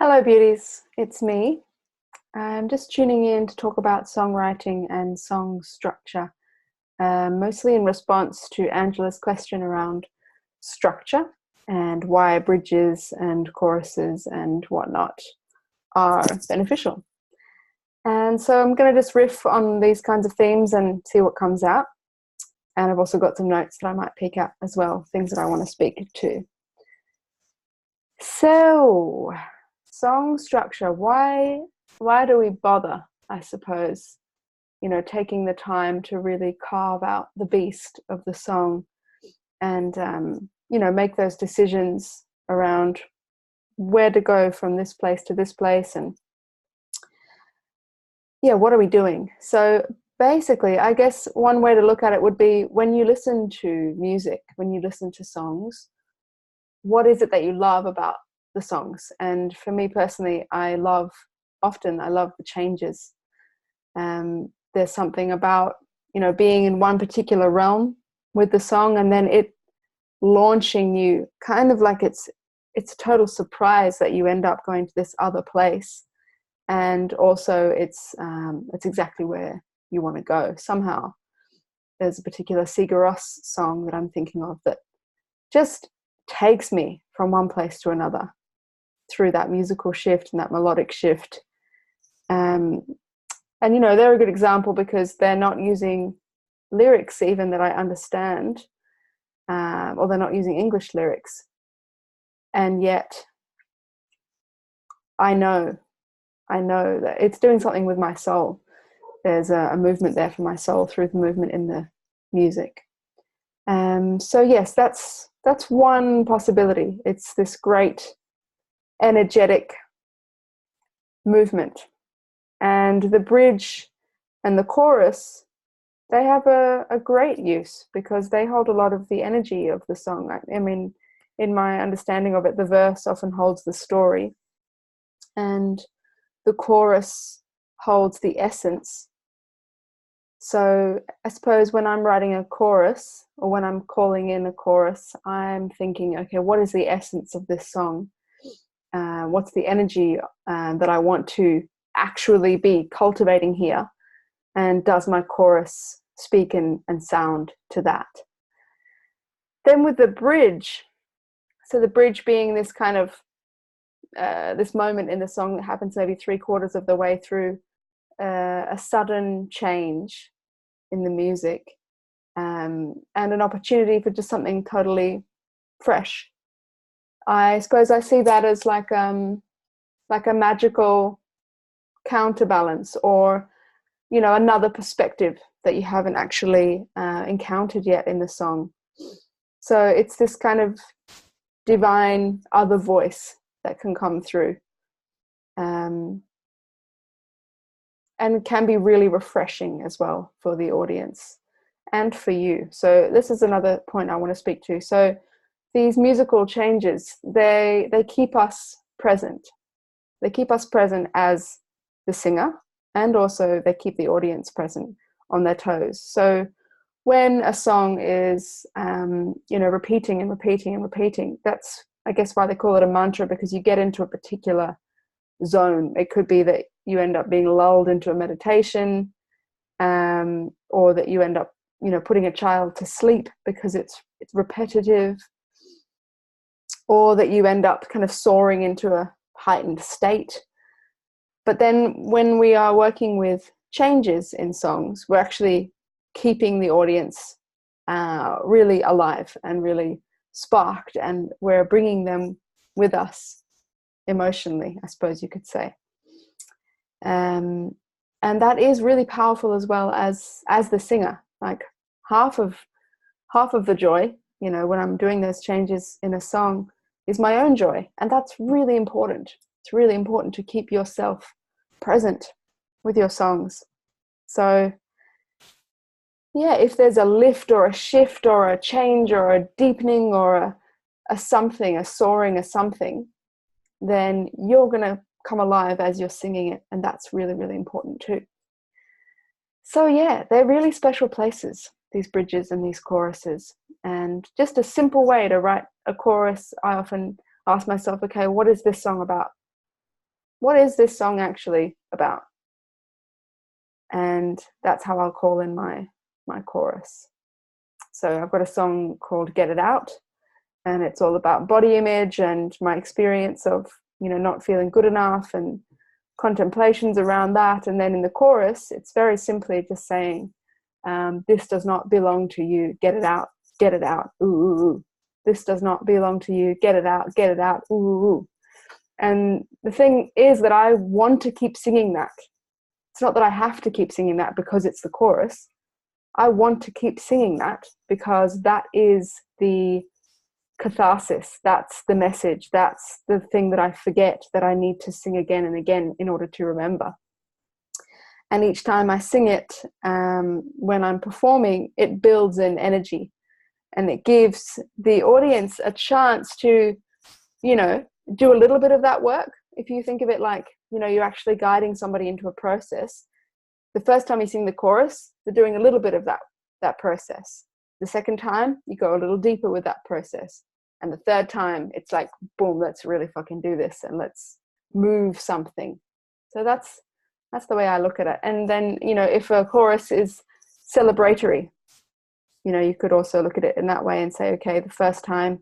Hello, beauties. It's me. I'm just tuning in to talk about songwriting and song structure, mostly in response to Angela's question around structure and why bridges and choruses and whatnot are beneficial. And so I'm going to just riff on these kinds of themes and see what comes out. And I've also got some notes that I might pick up as well, things that I want to speak to. So, song structure. Why do we bother, I suppose, taking the time to really carve out the beast of the song and, make those decisions around where to go from this place to this place and, what are we doing? So basically, I guess one way to look at it would be when you listen to music, when you listen to songs, what is it that you love about the songs? And for me personally, I love the changes. There's something about, being in one particular realm with the song and then it launching you, kind of like it's a total surprise that you end up going to this other place. And also it's exactly where you want to go. Somehow there's a particular Sigur Rós song that I'm thinking of that just takes me from one place to another through that musical shift and that melodic shift. And they're a good example because they're not using lyrics even that I understand, or they're not using English lyrics. And yet I know that it's doing something with my soul. There's a movement there for my soul through the movement in the music. So yes, that's one possibility. It's this great energetic movement. And the bridge and the chorus, they have a great use because they hold a lot of the energy of the song. I mean, in my understanding of it, the verse often holds the story and the chorus holds the essence. So I suppose when I'm writing a chorus or when I'm calling in a chorus, I'm thinking, okay, what is the essence of this song? What's the energy that I want to actually be cultivating here? And does my chorus speak and sound to that? Then with the bridge, so the bridge being this kind of, this moment in the song that happens maybe 3/4 of the way through, a sudden change in the music, and an opportunity for just something totally fresh. I suppose I see that as like a magical counterbalance or, another perspective that you haven't actually encountered yet in the song. So it's this kind of divine other voice that can come through. And can be really refreshing as well for the audience and for you. So this is another point I want to speak to. So these musical changes, they keep us present. They keep us present as the singer, and also they keep the audience present on their toes. So when a song is, repeating and repeating and repeating, that's, I guess, why they call it a mantra, because you get into a particular zone. It could be that you end up being lulled into a meditation, or that you end up, putting a child to sleep because it's repetitive, or that you end up kind of soaring into a heightened state. But then when we are working with changes in songs, we're actually keeping the audience really alive and really sparked, and we're bringing them with us emotionally, I suppose you could say. And that is really powerful as well as the singer. Like half of the joy, when I'm doing those changes in a song, is my own joy. And that's really important. It's really important to keep yourself present with your songs. So yeah, if there's a lift or a shift or a change or a deepening or a something, a soaring, a something, then you're going to come alive as you're singing it. And that's really, really important too. So yeah, they're really special places, these bridges and these choruses. And just a simple way to write a chorus, I often ask myself, okay, what is this song about? what is this song actually about? And that's how I'll call in my chorus. So I've got a song called Get It Out, and it's all about body image and my experience of, not feeling good enough and contemplations around that. And then in the chorus, it's very simply just saying, this does not belong to you, get it out, ooh, ooh, ooh. This does not belong to you, get it out, ooh, ooh, ooh. And the thing is that I want to keep singing that. It's not that I have to keep singing that because it's the chorus. I want to keep singing that because that is the catharsis. That's the message. That's the thing that I forget that I need to sing again and again in order to remember. And each time I sing it, when I'm performing, it builds in energy, and it gives the audience a chance to, do a little bit of that work. If you think of it like, you're actually guiding somebody into a process. The first time you sing the chorus, they're doing a little bit of that process. The second time, you go a little deeper with that process. And the third time, it's like, boom, let's really fucking do this and let's move something. So that's the way I look at it. And then, if a chorus is celebratory, you could also look at it in that way and say, okay, the first time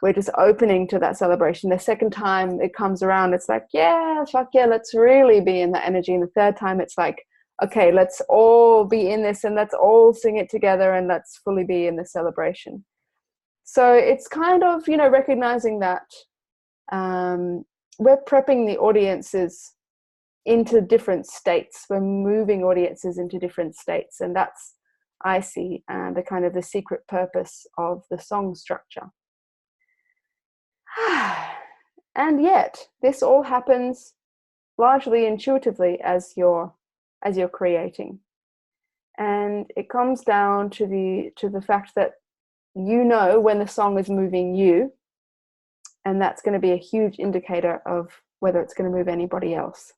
we're just opening to that celebration. The second time it comes around, it's like, yeah, fuck yeah, let's really be in that energy. And the third time it's like, okay, let's all be in this and let's all sing it together and let's fully be in the celebration. So it's kind of, recognizing that we're prepping the audiences into different states. We're moving audiences into different states. And that's, I see, the kind of the secret purpose of the song structure. And yet, this all happens largely intuitively as you're creating. And it comes down to the fact that when the song is moving you, and that's going to be a huge indicator of whether it's going to move anybody else.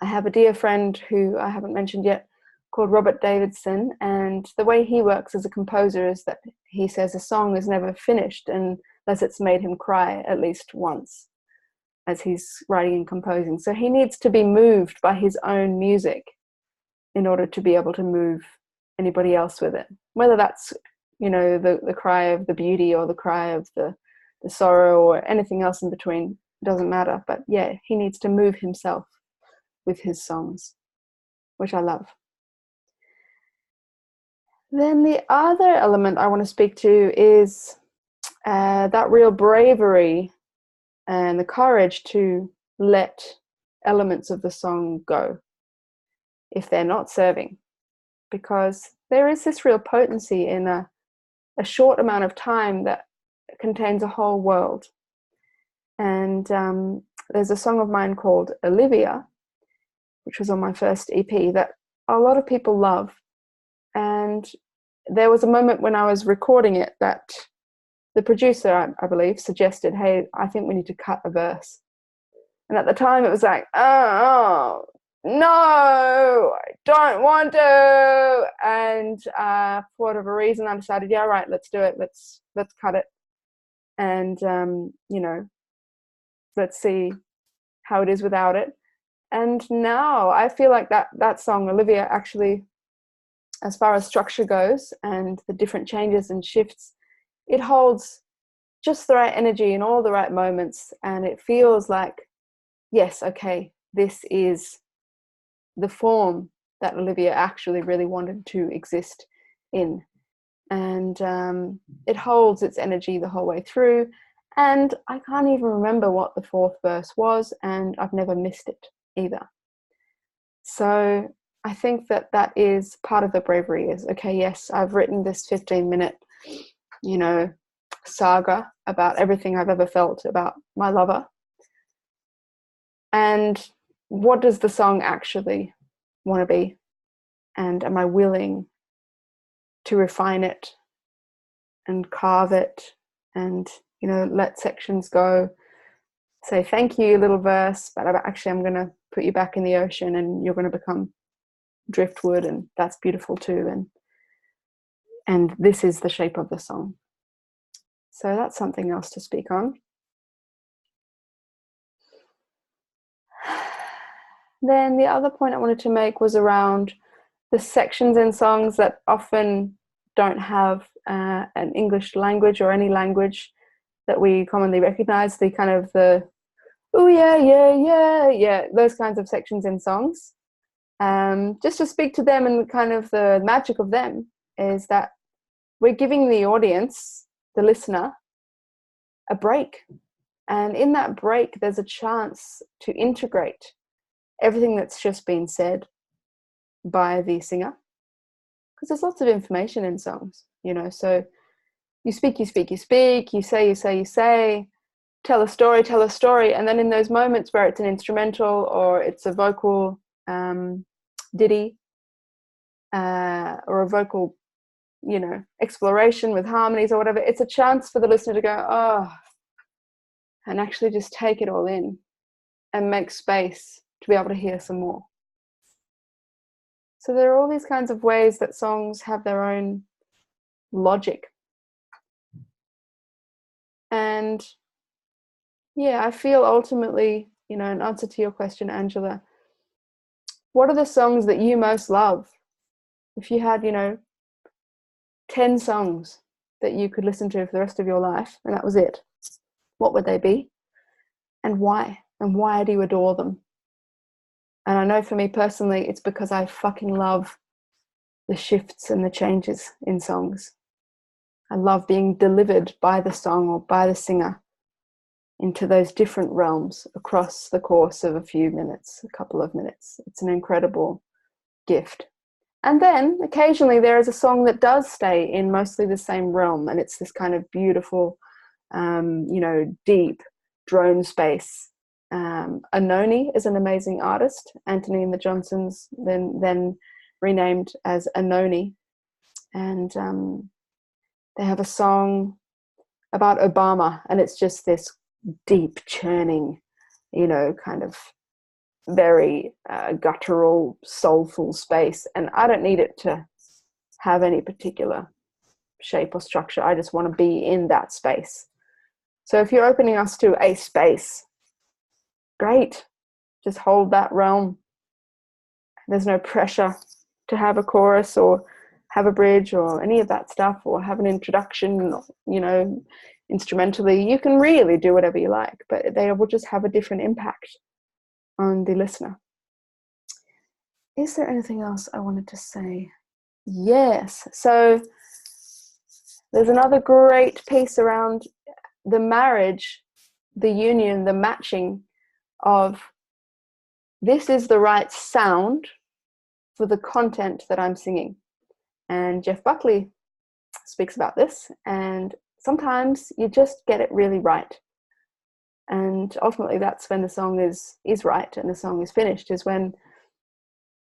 I have a dear friend who I haven't mentioned yet called Robert Davidson, and the way he works as a composer is that he says a song is never finished unless it's made him cry at least once as he's writing and composing. So he needs to be moved by his own music in order to be able to move anybody else with it, whether that's the cry of the beauty or the cry of the sorrow or anything else in between. Doesn't matter, but yeah, he needs to move himself with his songs, which I love. Then the other element I want to speak to is that real bravery and the courage to let elements of the song go if they're not serving, because there is this real potency in a short amount of time that contains a whole world. And there's a song of mine called Olivia, which was on my first EP, that a lot of people love. And there was a moment when I was recording it that the producer, I believe, suggested, hey, I think we need to cut a verse. And at the time it was like, oh no, I don't want to. And for whatever reason, I decided, yeah, right, let's do it. Let's cut it. And, let's see how it is without it. And now I feel like that song, Olivia, actually, as far as structure goes and the different changes and shifts, it holds just the right energy in all the right moments. And it feels like, yes, okay, this is the form that Olivia actually really wanted to exist in. And it holds its energy the whole way through. And I can't even remember what the fourth verse was, and I've never missed it either. So I think that is part of the bravery is, okay, yes, I've written this 15-minute, saga about everything I've ever felt about my lover. And what does the song actually want to be? And am I willing to refine it and carve it and, let sections go, say, thank you, little verse, but I'm going to put you back in the ocean and you're going to become driftwood, and that's beautiful too. And this is the shape of the song. So that's something else to speak on. Then the other point I wanted to make was around the sections in songs that often don't have an English language or any language that we commonly recognize, the kind of the, oh yeah, yeah, yeah, yeah, those kinds of sections in songs. Just to speak to them, and kind of the magic of them is that we're giving the audience, the listener, a break. And in that break, there's a chance to integrate everything that's just been said by the singer. Because there's lots of information in songs, you know, so you speak, you speak, you speak, you say, you say, you say, tell a story. And then in those moments where it's an instrumental or it's a vocal ditty or a vocal, you know, exploration with harmonies or whatever, it's a chance for the listener to go, oh, and actually just take it all in and make space to be able to hear some more. So there are all these kinds of ways that songs have their own logic. And yeah, I feel ultimately, you know, in answer to your question, Angela, what are the songs that you most love? If you had, you know, 10 songs that you could listen to for the rest of your life, and that was it, what would they be? And why? And why do you adore them? And I know for me personally, it's because I fucking love the shifts and the changes in songs. I love being delivered by the song or by the singer into those different realms across the course of a few minutes, a couple of minutes. It's an incredible gift. And then occasionally there is a song that does stay in mostly the same realm, and it's this kind of beautiful, you know, deep drone space. Anoni is an amazing artist. Anthony and the Johnsons then renamed as Anoni, and they have a song about Obama, and it's just this deep churning, you know, kind of very guttural, soulful space. And I don't need it to have any particular shape or structure. I just want to be in that space. So if you're opening us to a space, great. Just hold that realm. There's no pressure to have a chorus or have a bridge or any of that stuff, or have an introduction, you know, instrumentally. You can really do whatever you like, but they will just have a different impact on the listener. Is there anything else I wanted to say? Yes. So there's another great piece around the marriage, the union, the matching of this is the right sound for the content that I'm singing. And Jeff Buckley speaks about this, and sometimes you just get it really right. And ultimately that's when the song is right and the song is finished, is when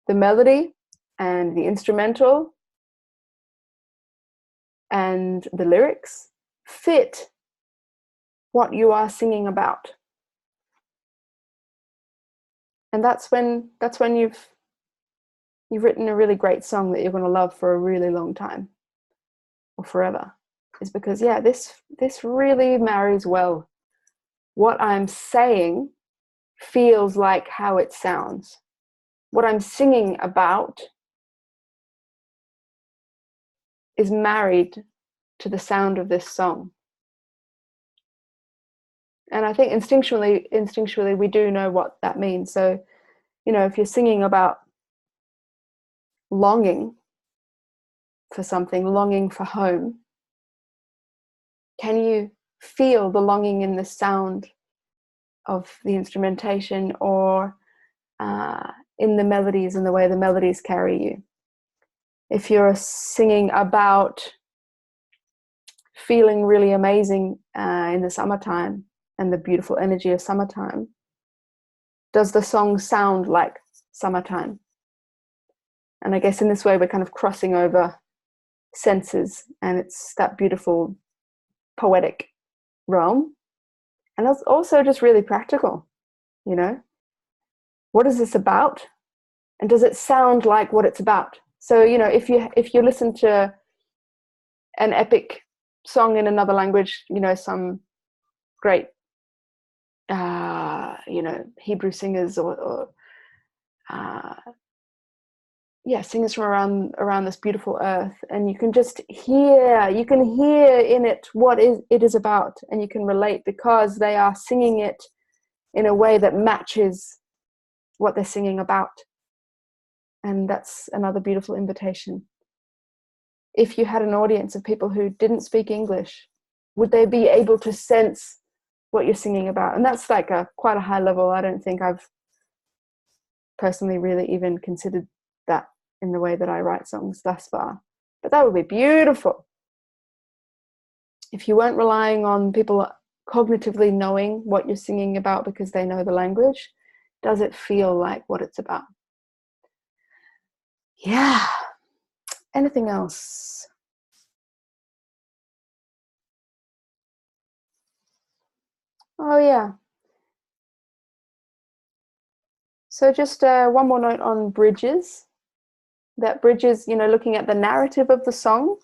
the melody and the instrumental and the lyrics fit what you are singing about. And that's when you've written a really great song that you're going to love for a really long time or forever. Is because, yeah, this really marries well. What I'm saying feels like how it sounds. What I'm singing about is married to the sound of this song. And I think instinctually we do know what that means. So, you know, if you're singing about longing for something, longing for home, can you feel the longing in the sound of the instrumentation, or in the melodies and the way the melodies carry you? If you're singing about feeling really amazing in the summertime and the beautiful energy of summertime, does the song sound like summertime? And I guess in this way we're kind of crossing over senses, and it's that beautiful poetic realm. And it's also just really practical, you know. What is this about? And does it sound like what it's about? So, you know, if you listen to an epic song in another language, you know, some great you know, Hebrew singers or yeah, singers from around this beautiful earth, and you can just hear, you can hear in it what it is about, and you can relate because they are singing it in a way that matches what they're singing about. And that's another beautiful invitation. If you had an audience of people who didn't speak English, would they be able to sense what you're singing about? And that's like quite a high level. I don't think I've personally really even considered that in the way that I write songs thus far. But that would be beautiful. If you weren't relying on people cognitively knowing what you're singing about because they know the language, does it feel like what it's about? Yeah. Anything else? Oh, yeah. So just one more note on bridges. That bridges, looking at the narrative of the song.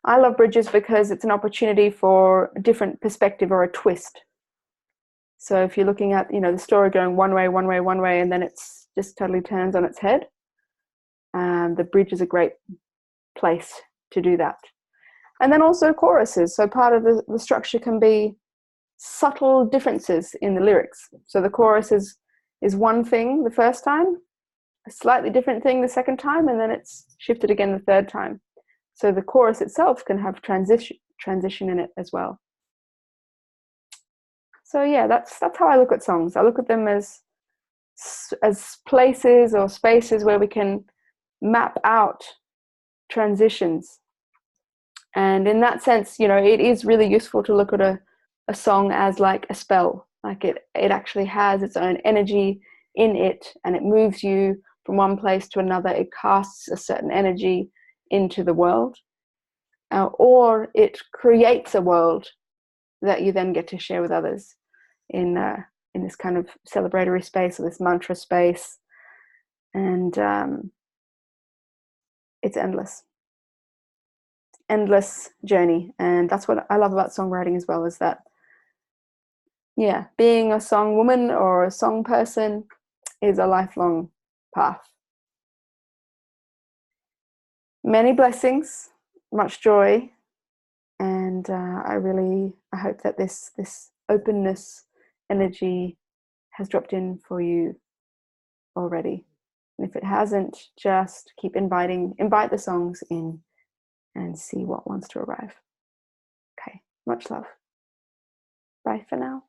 I love bridges because it's an opportunity for a different perspective or a twist. So if you're looking at, the story going one way, and then it's just totally turns on its head, the bridge is a great place to do that. And then also choruses. So part of the structure can be subtle differences in the lyrics. So the chorus is one thing the first time, a slightly different thing the second time, and then it's shifted again the third time. So the chorus itself can have transition in it as well. So yeah, that's how I look at songs. I look at them as places or spaces where we can map out transitions. And in that sense, it is really useful to look at a song as like a spell. Like it actually has its own energy in it, and it moves you from one place to another. It casts a certain energy into the world, or it creates a world that you then get to share with others in this kind of celebratory space or this mantra space. And it's endless journey. And that's what I love about songwriting as well, is that, yeah, being a song woman or a song person is a lifelong path. Many blessings, much joy, and I hope that this openness energy has dropped in for you already. And if it hasn't, just keep invite the songs in and see what wants to arrive. Okay, much love. Bye for now.